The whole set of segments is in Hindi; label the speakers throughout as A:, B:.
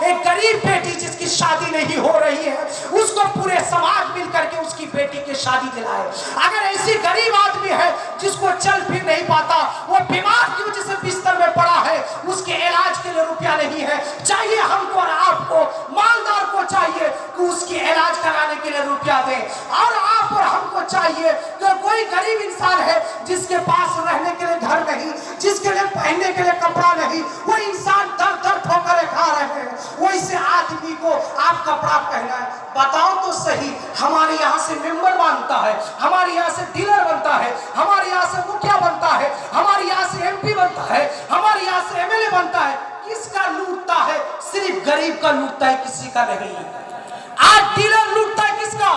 A: एक गरीब बेटी जिसकी शादी नहीं हो रही है, उसको पूरे समाज मिलकर के उसकी बेटी की शादी दिलाए। अगर ऐसी गरीब आदमी है जिसको चल फिर नहीं पाता, वो बीमार की वजह से बिस्तर में पड़ा है, उसके इलाज के लिए रुपया नहीं है, चाहिए हमको और आपको, मालदार को चाहिए कि उसकी इलाज कराने के लिए रुपया दे। और आप और हमको चाहिए कि कोई गरीब इंसान है जिसके पास रहने के लिए घर नहीं, जिसके लिए पहनने के लिए कपड़ा नहीं, वो इंसान दर दर ठोकरें खा रहे हैं, वैसे आदमी को आप कपड़ा पहनाए। बताओ तो सही, हमारे यहाँ से मेंबर बनता है, हमारे यहाँ से डीलर बनता है, हमारे यहाँ से मुखिया बनता है, हमारे यहाँ से एमपी बनता है, हमारे यहाँ से एमएलए बनता है, किसका लूटता है? सिर्फ गरीब का लूटता है, किसी का नहीं। आज डीलर लूटता है किसका?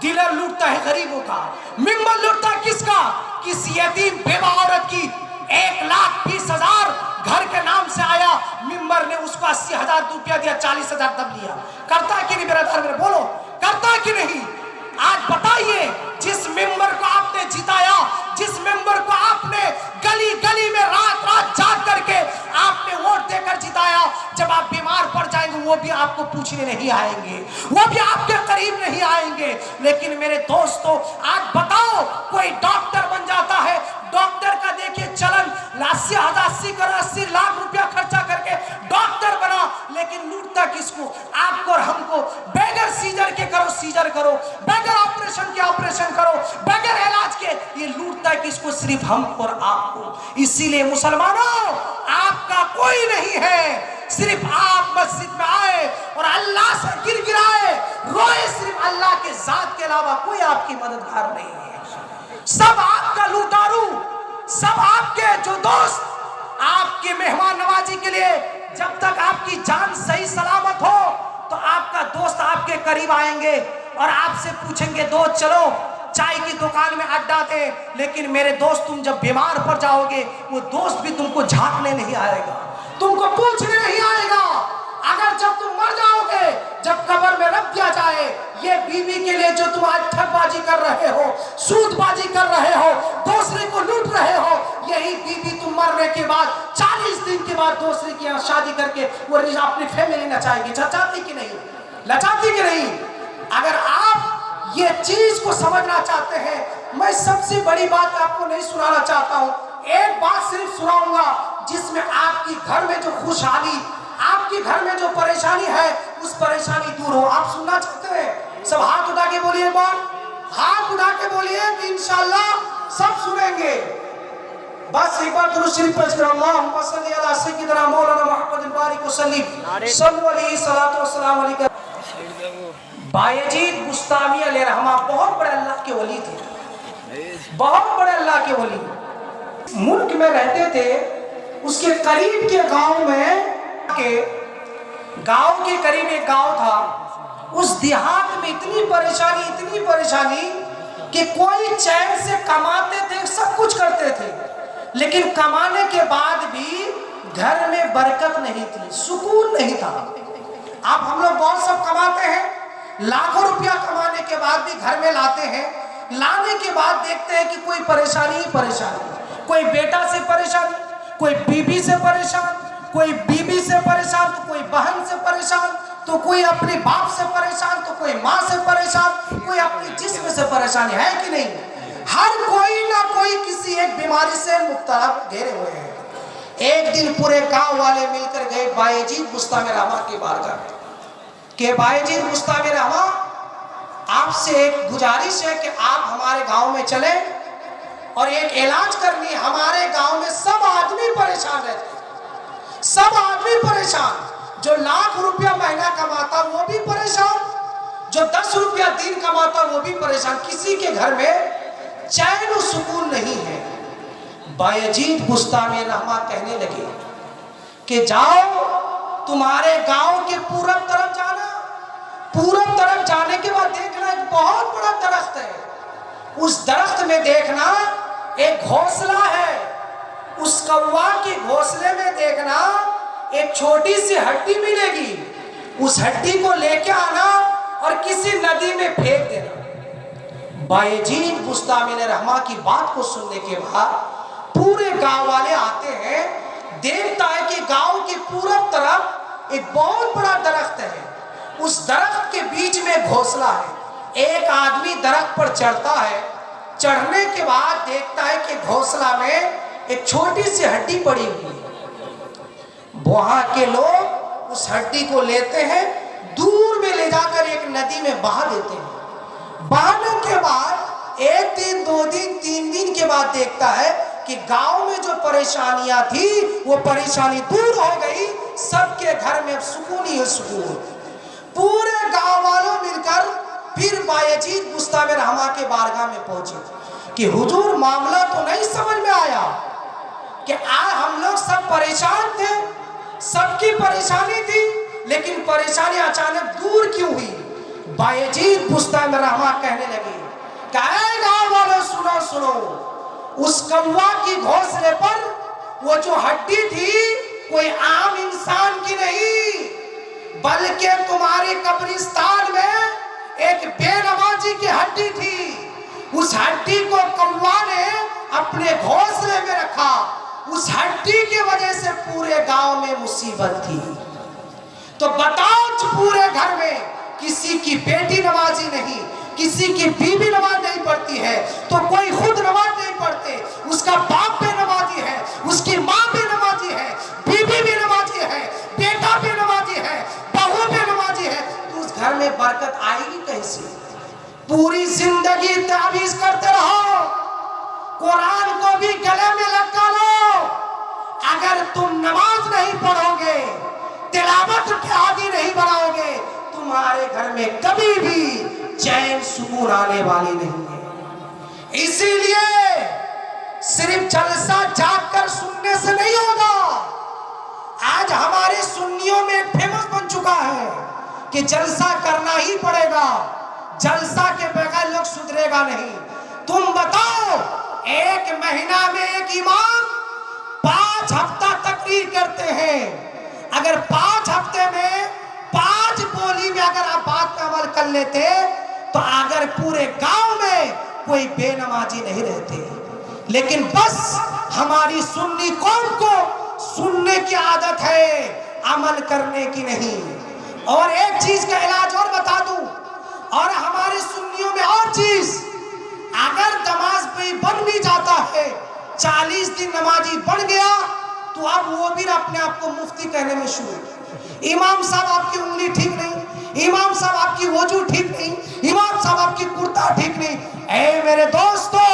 A: डीलर लूटता है गरीबों का। मेंबर लूटता है किसका? किसी यतीम बेवा औरत की 1,20,000 घर के नाम से आया, मेंबर ने उसको 80,000 रुपया दिया, 40,000 दब लिया। करता है कि नहीं ब्रदर? मेरे बोलो, करता है कि नहीं? आज बताइए, जिस मेंबर को आपने जिताया, जिस मेंबर को आपने गली गली में रात रात जाग करके आपने वोट देकर जिताया, जब आप बीमार पड़ जाएंगे वो भी आपको पूछने नहीं आएंगे, वो भी आपके करीब नहीं आएंगे। लेकिन मेरे दोस्तों, आज बताओ, कोई डॉक्टर बन जाता है, डॉक्टर का देखिए चलन, 80 लाख रुपया खर्चा करके डॉक्टर बना, लेकिन लूटता किसको? आपको और हमको। बगैर सीजर के करो सीजर करो, बगैर ऑपरेशन के ऑपरेशन करो, बगैर इलाज के, ये लूटता किसको? सिर्फ हमको और आपको। इसीलिए मुसलमानों, आपका कोई नहीं है, सिर्फ आप मस्जिद में आए और अल्लाह से गिड़गिड़ाए रोए, सिर्फ अल्लाह के जात के अलावा कोई आपकी मददगार नहीं है। सब आपका लूटारू, सब आपके जो दोस्त आपकी मेहमान नवाजी के लिए, जब तक आपकी जान सही सलामत हो तो आपका दोस्त आपके करीब आएंगे और आपसे पूछेंगे, दोस्त चलो चाय की दुकान में अड्डा दे। लेकिन मेरे दोस्त, तुम जब बीमार पड़ जाओगे, वो दोस्त भी तुमको झांकने नहीं आएगा, तुमको पूछने नहीं आएगा। अगर जब तुम मर जाओगे, जब कब्र में रख दिया जाए, ये बीवी के लिए जो तुम आज ठगबाजी कर रहे हो, सूदबाजी कर रहे हो, दूसरे को लूट रहे हो, यही बीवी तुम मरने के बाद 40 दिन के बाद दूसरे की यहाँ शादी करके वो अपनी फैमिली नचाएगी। लचाती कि नहीं? लचाती कि नहीं? अगर आप ये चीज को समझना चाहते हैं, मैं सबसे बड़ी बात आपको नहीं सुनाना चाहता हूँ, एक बात सिर्फ सुनाऊंगा जिसमें आपकी घर में जो खुशहाली, आपके घर में जो परेशानी है, उस परेशानी दूर हो। आप सुनना चाहते हैं? सब हाथ उठा के बोलिए, एक बार हाथ उठा के बोलिए कि इंशाअल्लाह सब सुनेंगे। बस एक बार दुरूद शरीफ पेश करो। अल्लाहुम्मा सल्ली अला सय्यिदिना मौलाना मुहम्मद बारिक वसल्लिम सल्लल्लाहु अलैहि वसल्लम अलैहि। बायजीद बुस्तामी अलैहिर्रहमा बहुत बड़े अल्लाह के वली थे, बहुत बड़े अल्लाह के वली। मुल्क में रहते थे, उसके करीब के गांव के करीब एक गांव था। उस देहात में इतनी परेशानी कि कोई चैन से कमाते थे, सब कुछ करते थे, लेकिन कमाने के बाद भी घर में बरकत नहीं थी, सुकून नहीं था। अब हम लोग बहुत सब कमाते हैं, लाखों रुपया कमाने के बाद भी घर में लाते हैं, लाने के बाद देखते हैं कि कोई परेशानी ही परेशानी, कोई बेटा से परेशान, कोई बीबी से परेशान, कोई बीबी से परेशान, तो कोई बहन से परेशान, तो कोई अपने बाप से परेशान, तो कोई माँ से परेशान, कोई अपने जिस्म से परेशान है कि नहीं? हर कोई ना कोई किसी एक बीमारी से मुब्तला घेरे हुए हैं। एक दिन पूरे गांव वाले मिलकर गए बायजीद बुस्तामी रहमा की बारगाह के, बायजीद बुस्तामी रहमा, आपसे एक गुजारिश है कि आप हमारे गांव में चले और एक इलाज करनी। हमारे गांव में सब आदमी परेशान रहते, सब आदमी परेशान, जो लाख रुपया महीना कमाता वो भी परेशान, जो 10 रुपया दिन कमाता वो भी परेशान, किसी के घर में चैन और सुकून नहीं है। बायजीद बुस्तामी रहमा कहने लगे कि जाओ, तुम्हारे गांव के पूरब तरफ जाना, पूरब तरफ जाने के बाद देखना एक बहुत बड़ा दरख्त है, उस दरख्त में देखना एक घोंसला है, उस कौवा के घोंसले में देखना एक छोटी सी हड्डी मिलेगी, उस हड्डी को लेके आना और किसी नदी में फेंक देना। बायजीद बुस्तामी रहमा की बात को सुनने के बाद पूरे गांव वाले आते हैं, देखता है कि गांव की पूरब तरफ एक बहुत बड़ा दरख्त है, उस दरख्त के बीच में घोंसला है। एक आदमी दरख्त पर चढ़ता है, चढ़ने के बाद देखता है कि घोंसला में एक छोटी सी हड्डी पड़ी हुई है। वहां के लोग उस हड्डी को लेते हैं, दूर में ले जाकर एक नदी में बहा देते हैं। बहाने के बाद 1 दिन 2 दिन 3 दिन के बाद देखता है कि गांव में जो परेशानियां थी वो परेशानी दूर हो गई, सबके घर में अब सुकून ही सुकून। पूरे गांव वालों मिलकर फिर बायजीद बुस्तामे रहमा के बारगाह में पहुंचे कि हुजूर मामला तो नहीं समझ में आया कि आज हम लोग सब परेशान थे, सबकी परेशानी थी, लेकिन परेशानी अचानक दूर क्यों हुई। बायजीद बुस्तामे रहमा कहने लगे, गाँव वालों सुनो सुनो, उस कौवा की घोंसले पर वो जो हड्डी थी कोई आम इंसान की नहीं, बल्कि तुम्हारे कब्रिस्तान में एक बेनमाजी की हड्डी थी। उस हड्डी को कौवा ने अपने घोंसले में रखा, उस हड्डी की वजह से पूरे गांव में मुसीबत थी। तो बताओ, पूरे घर में किसी की बेटी नमाजी नहीं, किसी की बीवी नमाज नहीं पढ़ती है, तो कोई खुद नमाज नहीं पढ़ते, उसका बाप भी नमाजी है, उसकी माँ भी नमाजी है, बीवी भी नमाजी है, बेटा भी नमाजी है, बहू भी नमाजी है, तो उस घर में बरकत आएगी कैसे। पूरी जिंदगी ताबीज करते रहो, कुरान को भी गले में लटका लो, अगर तुम नमाज नहीं पढ़ोगे, तिलावत के आदी नहीं बनाओगे, तुम्हारे घर में कभी भी चैन सुकून आने वाली नहीं है। इसीलिए सिर्फ जलसा जाकर सुनने से नहीं होगा। आज हमारे सुन्नियों में फेमस बन चुका है कि जलसा करना ही पड़ेगा, जलसा के बगैर लोग सुधरेगा नहीं। तुम बताओ, 1 महीना में एक इमाम 5 हफ्ता तकरीर करते हैं, अगर 5 हफ्ते में 5 बोली में अगर आप बात का अमल कर लेते तो अगर पूरे गांव में कोई बेनमाजी नहीं रहते। लेकिन बस हमारी सुन्नी कौम को सुनने की आदत है, अमल करने की नहीं। और एक चीज का इलाज और बता दूं, और हमारे सुन्नियों में और चीज, अगर नमाज पे बन भी जाता है, 40 दिन नमाजी बन गया, तो अब वो भी अपने आप को मुफ्ती कहने में शुरू। इमाम साहब आपकी उंगली ठीक नहीं, इमाम साहब आपकी वजू ठीक नहीं, इमाम साहब आपकी कुर्ता ठीक नहीं। ऐ मेरे दोस्तों,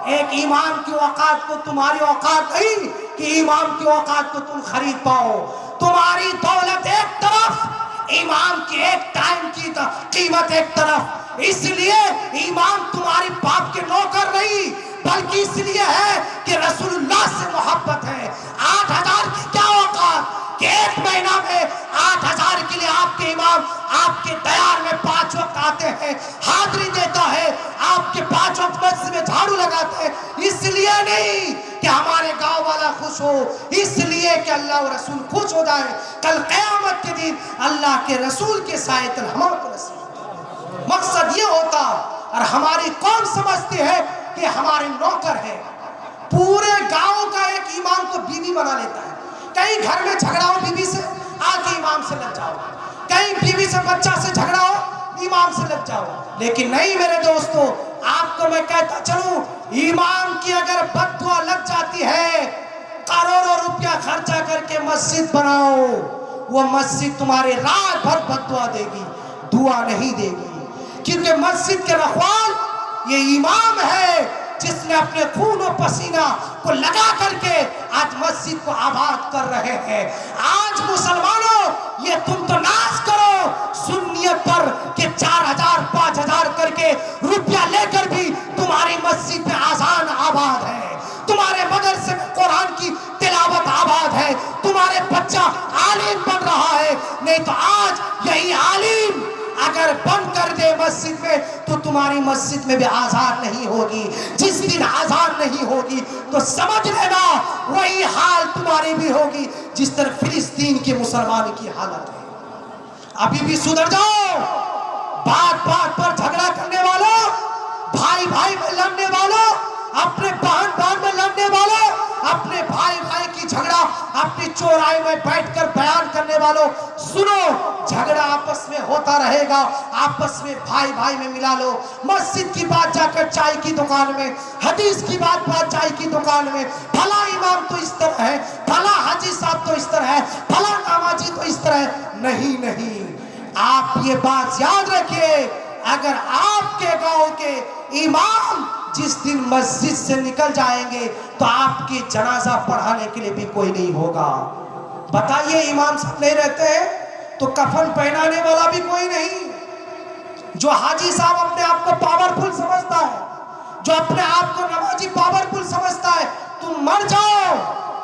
A: एक इमाम की औकात को तुम्हारी औकात नहीं कि इमाम की औकात को तुम खरीद पाओ। तुम्हारी दौलत एक तरफ, इमाम की एक टाइम की कीमत एक तरफ। इसलिए इमाम तुम्हारे बाप के नौकर नहीं, बल्कि इसलिए है कि रसूलुल्लाह से मोहब्बत है। 8000 की क्या औकात कि 1 महीना में 8000 के लिए आपके इमाम आपके तैयार में 5 वक्त आते हैं, हाजिरी देता है, आपके 5 वक्त मस्जिद में झाड़ू लगाते हैं। इसलिए नहीं कि हमारे गांव वाला खुश हो, इसलिए कि अल्लाह और रसूल खुश हो जाए। कल क़यामत के दिन अल्लाह के रसूल के सायतन हमको नसीब। मकसद ये होता, और हमारी कौन समझती है कि हमारे नौकर है। पूरे गांव का एक इमाम को बीवी बना लेता है। कहीं घर में झगड़ा हो बीवी से, आके इमाम से लग जाओ, कहीं बीवी से बच्चा से झगड़ा हो, इमाम से लग जाओ। लेकिन नहीं मेरे दोस्तों, आपको मैं कहता चलूं, इमाम की अगर बददुआ लग जाती है, करोड़ों रुपया खर्चा करके मस्जिद बनाओ, वो मस्जिद तुम्हारे रात भर बददुआ देगी, दुआ नहीं देगी। क्योंकि मस्जिद के रखवाल ये इमाम है, जिसने अपने खून और पसीना को लगा करके आज मस्जिद को आबाद कर रहे हैं। आज मुसलमानों, ये तुम तो नाज करो सुन्नियत पर कि 4000 5000 करके रुपया लेकर भी तुम्हारी मस्जिद में आजान आबाद है, तुम्हारे मदरसे में कुरान की तिलावत आबाद है, तुम्हारे बच्चा आलिम बन रहा है। नहीं तो आज यही आलिम अगर बंद कर दे मस्जिद में, तो तुम्हारी मस्जिद में भी आजान नहीं होगी। जिस दिन आजान नहीं होगी तो समझ लेना वही हाल तुम्हारी भी होगी जिस तरह फिलिस्तीन के मुसलमान की हालत है। अभी भी सुधर जाओ। बात बात पर झगड़ा करने वालों, भाई भाई में लड़ने वालों, अपने बहन बहन में लड़ने वालों, अपने भाई भाई की झगड़ा अपनी चौराहे में बैठकर बयान करने वालों, सुनो, झगड़ा आपस में होता रहेगा, आपस में भाई भाई में मिला लो। मस्जिद की बात जाकर चाय की दुकान में, हदीस की बात चाय की दुकान में, फला इमाम तो इस तरह है, फला हाजी साहब तो इस तरह है, फला नामाजी तो इस तरह है। नहीं नहीं, आप ये बात याद रखिए, अगर आपके गांव के इमाम जिस दिन मस्जिद से निकल जाएंगे तो आपके जनाजा पढ़ाने के लिए भी कोई नहीं होगा। बताइए, इमाम साहब नहीं रहते हैं तो कफन पहनाने वाला भी कोई नहीं। जो हाजी साहब अपने आप को पावरफुल समझता है, जो अपने आप को नमाजी पावरफुल समझता है, तुम मर जाओ,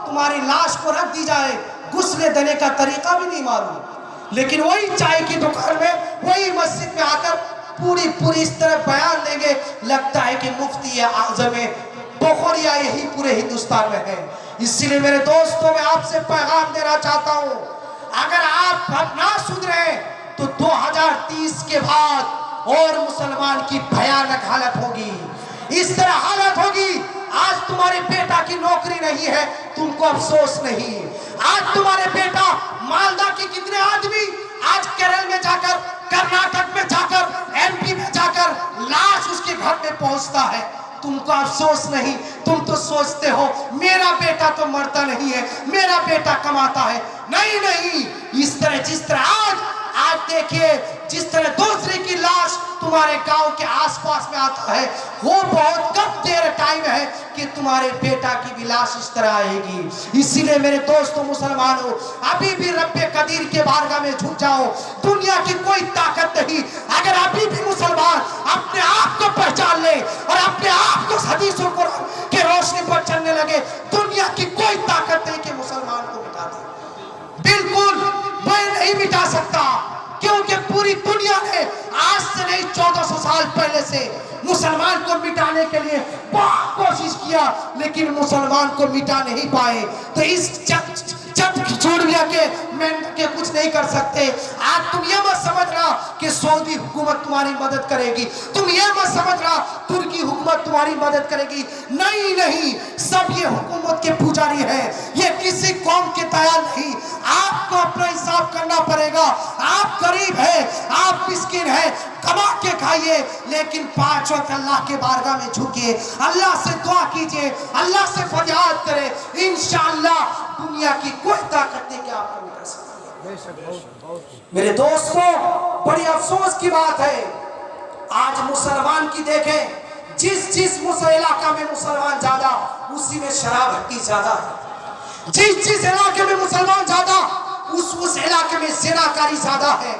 A: तुम्हारी लाश को रख दी जाए, गुस्ले देने का तरीका भी नहीं मालूम। लेकिन वही चाय की दुकान में, वही मस्जिद में आकर पूरी इस तरह बयान देंगे, लगता है कि मुफ्ती आजम बुखारिया यही पूरे हिंदुस्तान में है। इसीलिए मेरे दोस्तों, मैं आपसे पैगाम देना चाहता हूं, अगर आप अब ना सुधरे तो 2030 के बाद और मुसलमान की भयानक हालत होगी। इस तरह हालत होगी, आज तुम्हारे बेटा की नौकरी नहीं है, तुमको अफसोस नहीं। आज तुम्हारे बेटा, मालदा के कितने आदमी आज केरल में जाकर, कर्नाटक में जाकर, एमपी में जाकर लाश उसके घर में पहुंचता है, तुमको अफसोस नहीं। तुम तो सोचते हो मेरा बेटा तो मरता नहीं है, मेरा बेटा कमाता है। नहीं नहीं, इस तरह जिस तरह आज देखिए, जिस तरह दूसरे की लाश तुम्हारे गांव के आसपास में आता है, वो बहुत कम देर टाइम है कि तुम्हारे बेटा की भी लाश इस तरह आएगी। इसीलिए मेरे दोस्तों मुसलमानों, अभी भी रब्बे कदीर के बारगाह में झुक जाओ, दुनिया की कोई ताकत नहीं। अगर अभी भी मुसलमान अपने आप को पहचान ले और अपने आप को हदीसों कुरान के रोशनी पर चलने लगे, दुनिया की कोई ताकत नहीं कि मुसलमान को मिटा दे। बिल्कुल मैं नहीं मिटा सकता, क्योंकि पूरी दुनिया ने आज से नहीं 1400 साल पहले से मुसलमान को मिटाने के लिए बहुत कोशिश किया, लेकिन मुसलमान को मिटा नहीं पाए। तो इस छोड़िया के कुछ नहीं कर सकते। आज तुम ये मत समझना कि सऊदी हुकूमत तुम्हारी मदद करेगी, तुम ये मत समझना तुर्की हुकूमत तुम्हारी मदद करेगी। नहीं नहीं, सब ये हुकूमत के पुजारी हैं, ये किसी कौम के तैयार नहीं। आपको अपना हिसाब करना पड़ेगा। आप गरीब है, आप मिस्किन है, कमा के खाइए, लेकिन 5 वक्त अल्लाह के बारगाह में झुकिए, अल्लाह से दुआ कीजिए, अल्लाह से फरियाद करें। इंशाअल्लाह दुनिया की कोई ताकत नहीं कि आपको मिटा सकती है। मेरे दोस्तों, बड़ी अफसोस की बात है, आज मुसलमान की देखें, जिस इलाका में मुसलमान ज्यादा, उसी में शराब हट्टी ज्यादा है। जिस इलाके में मुसलमान ज्यादा, उस इलाके में ज़िनाकारी ज्यादा है।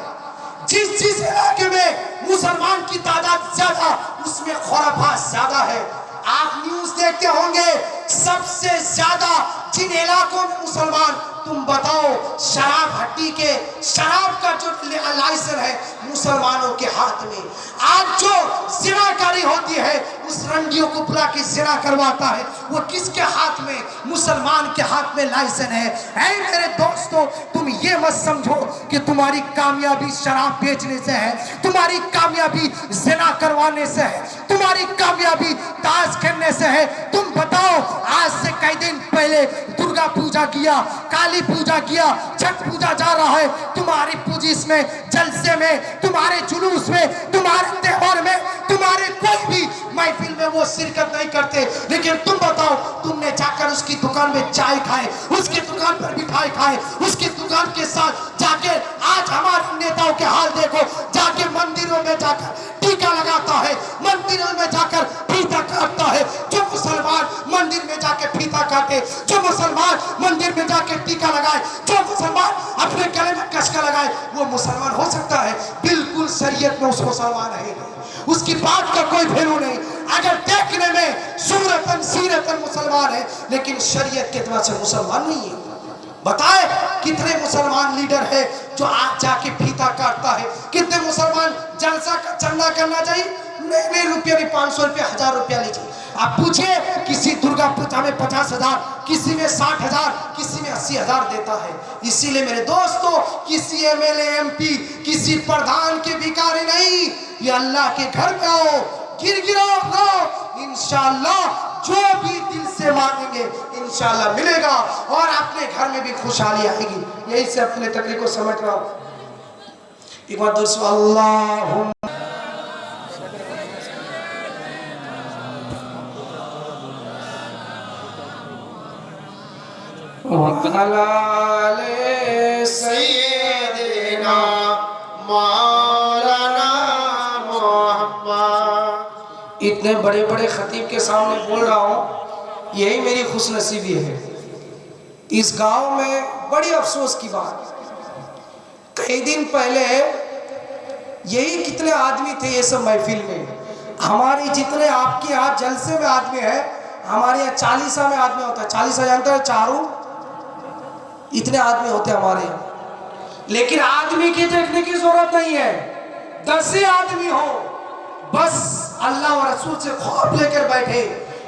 A: जिस इलाके में मुसलमान की तादाद ज्यादा, उसमें खुराफात ज्यादा है। आप न्यूज देखते होंगे, सबसे ज्यादा जिन इलाकों में मुसलमान, तुम बताओ, शराब हट्टी के शराब का जो लाइसेंस है मुसलमानों के हाथ में। आज जो ज़िनाकारी होती है, उस रंडियों को बुला के ज़िना करवाता है, वो किसके हाथ में? मुसलमान के हाथ में लाइसेंस है। ऐ मेरे दोस्तों, तुम ये मत समझो कि तुम्हारी कामयाबी शराब बेचने से है, तुम्हारी कामयाबी ज़िना करवाने से है, तुम्हारी कामयाबी ताश खेलने से है। तुम बताओ, आज से कई दिन पहले दुर्गा पूजा किया, काली पूजा किया, छठ पूजा जा रहा है, तुम्हारी पूजिश में, जलसे में, तुम्हारे जुलूस में, तुम्हारे त्योहार में, तुम्हारे कोई भी महफिल में वो शिरकत नहीं करते। लेकिन तुम बताओ, तुमने जाकर उसकी दुकान में चाय खाए, उसकी दुकान पर मिठाई खाए, उसकी दुकान के साथ जाके, आज हमारे नेताओं के हाल देखो, जाके मंदिरों में जाकर टीका लगाता है, मंदिरों में जाकर फीता काटता है। जो मुसलमान मंदिर में जाके फीता काटे, जो मुसलमान मंदिर में जाके टीका लगाए, जो मुसलमान अपने गले में कसका लगाए, वो मुसलमान हो सकता है? बिल्कुल शरीयत में उस मुसलमान है, उसकी बात का कोई वैल्यू नहीं। अगर देखने में सूरतन सीरतन मुसलमान है, लेकिन शरीयत के एतबार से मुसलमान नहीं है। बताए कितने मुसलमान लीडर है जो आज जाके फीता काटता है? कितने मुसलमान जलसा का चंदा करना चाहिए, नहीं रुपया नहीं, 500 रुपया, 1000 रुपया लीजिए। आप पूछिए, किसी दुर्गा पूजा में 50,000, किसी में 60,000, किसी में 80,000 देता है। इसीलिए मेरे दोस्तों, किसी एमएलए एमपी, किसी प्रधान के भिखारी नहीं, ये अल्लाह के घर में आओ, गिर गिरो इंशाअल्लाह जो भी दिल से मांगेंगे इंशाल्लाह मिलेगा और अपने घर में भी खुशहाली आएगी। यही से अपने तकरीर को समझ रहा हूँ। एक बार दोस्तों अल्लाह सैयदना मौलाना मोहम्मद। इतने बड़े बड़े खतीब के सामने बोल रहा हूँ, यही मेरी खुशनसीबी है। इस गांव में बड़ी अफसोस की बात, कई दिन पहले यही कितने आदमी थे ये सब महफिल में, हमारे जितने आपके यहाँ जलसे में आदमी है, हमारे यहाँ 40 में आदमी होता है। 40 जानते हैं, चारों इतने आदमी होते हैं हमारे यहाँ। लेकिन आदमी की देखने की जरूरत नहीं है, 10 ही आदमी हो बस अल्लाह और रसूल से खौफ लेकर बैठे।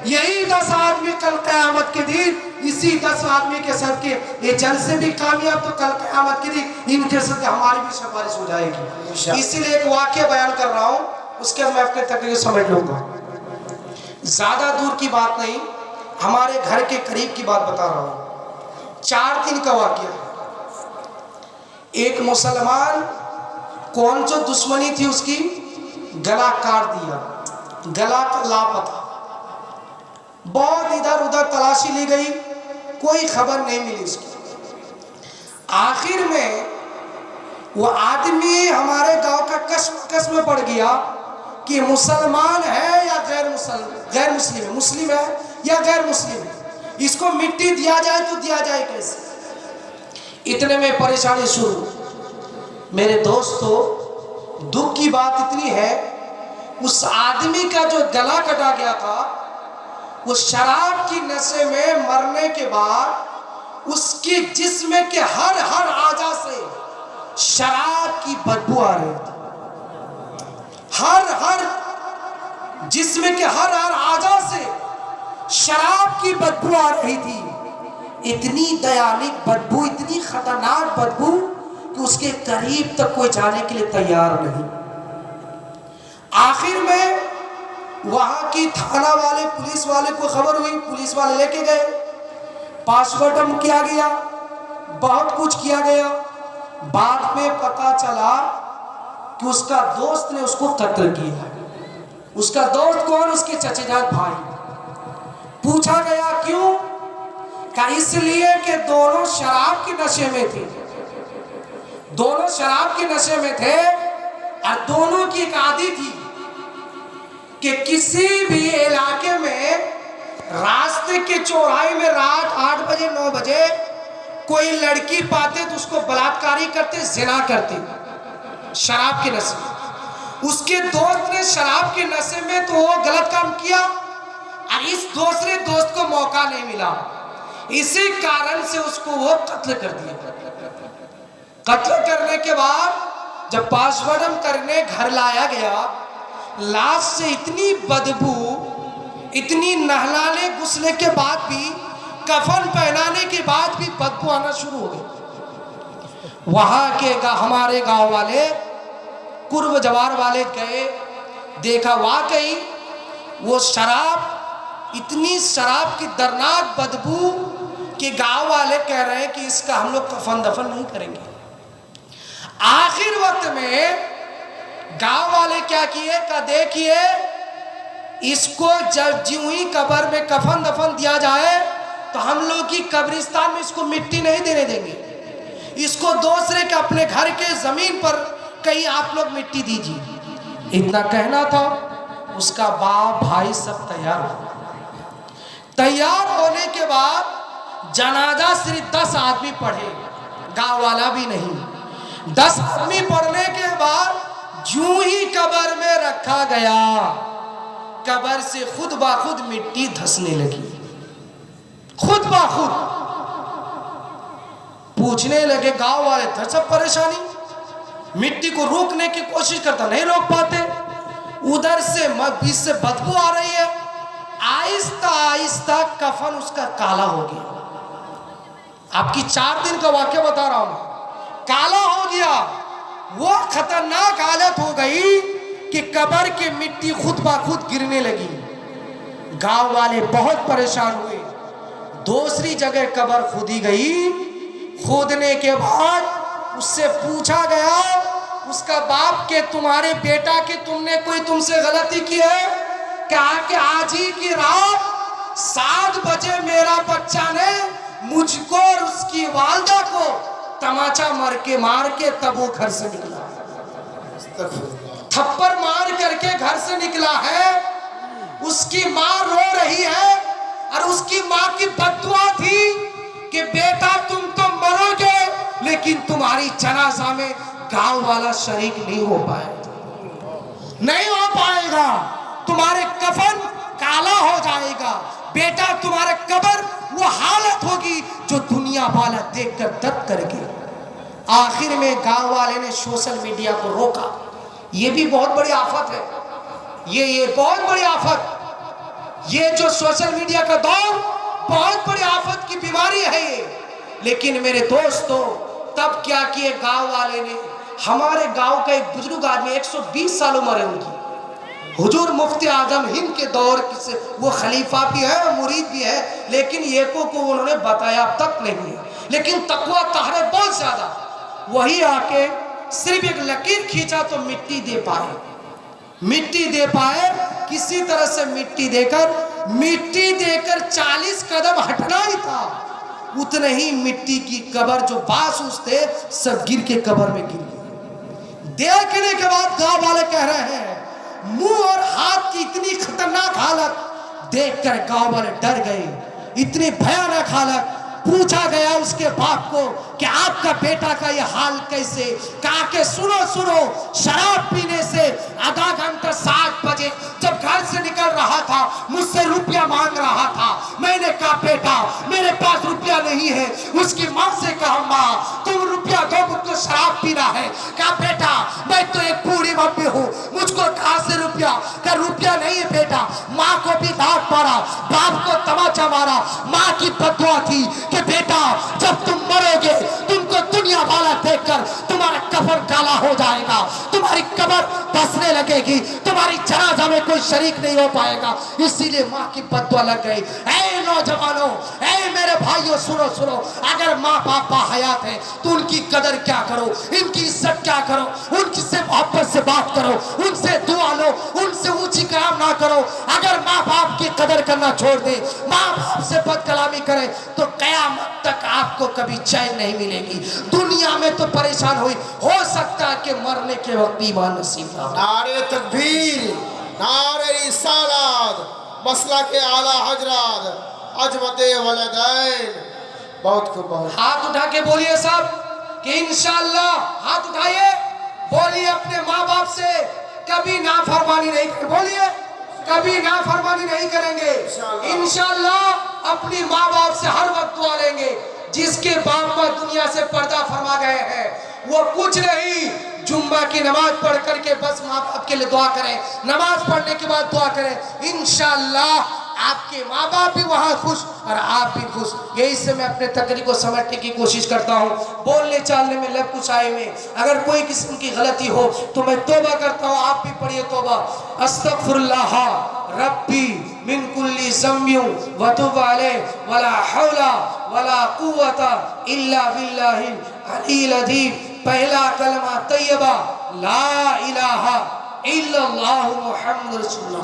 A: यही 10 आदमी कल क़यामत के दिन, इसी 10 आदमी के साथ के ये जलसे भी कामयाब, तो कल क़यामत के दिन इनके साथ हमारी भी सिफारिश हो जाएगी। इसीलिए एक वाक्य बयान कर रहा हूँ, उसके मैं अपने तकरीर समझ लूंगा। ज्यादा दूर की बात नहीं, हमारे घर के करीब की बात बता रहा हूँ। 4 दिन का वाक्य है। एक मुसलमान, कौन जो दुश्मनी थी उसकी, गला काट दिया, गला लापता। बहुत इधर उधर तलाशी ली गई, कोई खबर नहीं मिली उसकी। आखिर में वो आदमी हमारे गांव का कस्म में पड़ गया कि मुसलमान है या गैर मुस्लिम है, मुस्लिम है या गैर मुस्लिम है, इसको मिट्टी दिया जाए तो दिया जाए कैसे। इतने में परेशानी शुरू। मेरे दोस्तों, दुख की बात इतनी है, उस आदमी का जो गला कटा गया था, वो शराब की नशे में मरने के बाद उसके जिस्म के हर आजा से शराब की बदबू आ रही थी। हर जिस्म के हर आजा से शराब की बदबू आ रही थी। इतनी दयानिक बदबू, इतनी खतरनाक बदबू कि उसके करीब तक कोई जाने के लिए तैयार नहीं। आखिर में वहां की थाना वाले, पुलिस वाले को खबर हुई, पुलिस वाले लेके गए, पोस्टमार्टम किया गया, बहुत कुछ किया गया। बाद में पता चला कि उसका दोस्त ने उसको कत्ल किया। उसका दोस्त कौन? उसके चचेजात भाई। पूछा गया क्यों? क्या इसलिए कि दोनों शराब के नशे में थे, दोनों शराब के नशे में थे और दोनों की एक आदत थी कि किसी भी इलाके में रास्ते के चौराहे में रात 8 बजे 9 बजे कोई लड़की पाते तो उसको बलात्कारी करते, जिना करते, शराब के नशे में। उसके दोस्त ने शराब के नशे में तो वो गलत काम किया और इस दूसरे दोस्त को मौका नहीं मिला, इसी कारण से उसको वो कत्ल कर दिया। कत्ल करने के बाद जब पोस्टमार्टम करने घर लाया गया, लाश से इतनी बदबू, इतनी नहलाने घुसने के बाद भी, कफन पहनाने के बाद भी बदबू आना शुरू हो गई। वहां के हमारे गांव वाले, कुर्ब जवार वाले गए, देखा वाकई वो शराब, इतनी शराब की दर्दनाक बदबू कि गांव वाले कह रहे हैं कि इसका हम लोग कफन दफन नहीं करेंगे। आखिर वक्त में गांव वाले क्या किए का देखिए, इसको जब ज्यों ही कब्र में कफन दफन दिया जाए तो हम लोग की कब्रिस्तान में इसको मिट्टी नहीं देने देंगे, इसको दूसरे के अपने घर के जमीन पर कहीं आप लोग मिट्टी दीजिए। इतना कहना था। उसका बाप भाई सब तैयार हो। तैयार होने के बाद जनाजा सिर्फ 10 आदमी पढ़े, गांव वाला भी नहीं। 10 आदमी पढ़ने के बाद जूं ही कब्र में रखा गया, कब्र से खुद ब खुद मिट्टी धंसने लगी, खुद ब खुद। पूछने लगे गांव वाले, था सब परेशानी, मिट्टी को रोकने की कोशिश करता, नहीं रोक पाते। उधर से बीच से बदबू आ रही है। आहिस्ता आहिस्ता कफन उसका काला हो गया। आपकी 4 दिन का वाक्य बता रहा हूं मैं, काला हो गया। वो खतरनाक हालत हो गई कि कब्र की मिट्टी खुद ब खुद गिरने लगी। गांव वाले बहुत परेशान हुए। दूसरी जगह कब्र खोदी गई। खोदने के बाद उससे पूछा गया, उसका बाप के तुम्हारे बेटा के तुमने कोई तुमसे गलती की है? क्या कि आज ही की रात 7 बजे मेरा बच्चा ने मुझको और उसकी वालदा को तमाचा मार के तब वो घर से निकला, थप्पड़ मार करके घर से निकला है। उसकी माँ रो रही है और उसकी माँ की बद्दुआ थी कि बेटा तुम तो मरोगे, लेकिन तुम्हारी जनाजा में गांव वाला शरीक नहीं हो पाएगा, नहीं हो पाएगा, तुम्हारे कफन काला हो जाएगा, बेटा तुम्हारे कब्र वो हालत होगी जो दुनिया वाला देखकर दर्द करेगी। आखिर में गांव वाले ने सोशल मीडिया को रोका। ये भी बहुत बड़ी आफत है, ये बहुत बड़ी आफत, ये जो सोशल मीडिया का दौर बहुत बड़ी आफत की बीमारी है ये। लेकिन मेरे दोस्तों, तब क्या किए गांव वाले ने, हमारे गांव का एक बुजुर्ग आदमी 120 साल उम्र है उनकी, हुजूर मुफ्ती आजम हिंद के दौर से, वो खलीफा भी है और मुरीद भी है, लेकिन ये को उन्होंने बताया अब तक नहीं है, लेकिन तकवा तहरे बहुत ज्यादा। वही आके सिर्फ एक लकीर खींचा तो मिट्टी दे पाए, मिट्टी दे पाए, किसी तरह से मिट्टी देकर 40 कदम हटना ही था, उतने ही मिट्टी की कब्र जो बासूस थे सब गिर के कब्र में गिर गए। देखने के बाद गांव वाले कह रहे हैं, मुंह और हाथ की इतनी खतरनाक हालत देखकर गांव वाले डर गए, इतनी भयानक हालत। पूछा गया उसके बाप को कि आपका बेटा का ये हाल कैसे? कहा कि सुनो शराब पीने से आधा घंटा 7 बजे जब घर से निकल रहा था मुझसे रुपया मांग रहा था। मैंने कहा बेटा मेरे पास रुपया नहीं है। उसकी माँ से कहा माँ तुम रुपया दो, मुझको शराब पीना है। कहा बेटा मैं तो एक बूढ़ी मम्मी हूँ, मुझको कहाँ से रुपया? कहा रुपया नहीं है बेटा। माँ को भी डांट मारा, बाप को तमाचा मारा। माँ की बदुआ थी कि बेटा जब तुम मरोगे तुमको दुनिया वाला देखकर तुम्हारा कफन काला हो जाएगा, तुम्हारी कब्र धंसने लगेगी, तुम्हारी जनाजा में कोई शरीक नहीं हो पाएगा। इसीलिए माँ की बदुआ लग गई। ऐ नौजवानों, ऐ मेरे भाइयों, सुनो, अगर माँ बाप हयात है तो उनकी कदर क्या करो, इनकी इज्जत क्या करो, उनकी से मोहब्बत से बात करो, उनसे दुआ लो, उनसे ऊंची कलाम ना करो। अगर माँ बाप की कदर करना छोड़ दे, माँ बाप से बदकलामी करे तो कयामत तक आपको कभी चैन नहीं मिलेगी। दुनिया में तो परेशान हुई, हो सकता है कि मरने के वक्त ईमान नसीब ना हो।
B: नारे तकबीर, नारे रिसालत, मसला के आला हजरत, अजमते वलदैन। बहुत खूब, बहुत।
A: हाथ उठा के बोलिए सब कि इंशाअल्लाह, हाथ उठाइए, बोलिए अपने माँ बाप से कभी नाफरमानी नहीं करेंगे। बोलिए कभी नाफरमानी नहीं करेंगे इंशाअल्लाह। अपनी माँ बाप से हर वक्त दुआ लेंगे। जिसके बाप माँ दुनिया से पर्दा फरमा गए हैं वो कुछ नहीं, जुम्मा की नमाज पढ़ करके बस माँ बाप के लिए दुआ करें, नमाज पढ़ने के बाद दुआ करें। इंशाअल्लाह आपके माँ बाप भी वहाँ खुश और आप भी खुश। यही से मैं अपने तकरीर को समझने की कोशिश करता हूँ। बोलने चालने में, लब कुशाई में अगर कोई किस्म की गलती हो तो मैं तौबा करता हूँ। आप भी पढ़िए तौबा। अस्तगफिरुल्लाह रब्बी मिन कुल्ली ज़म्बियों व तुब अलैहि वला हौला वला कुव्वता इल्ला बिल्लाहिल अलील अज़ीम। पहला कलमा तैयबा ला इलाहा इल्लल्लाहु मुहम्मदुर रसूलुल्लाह।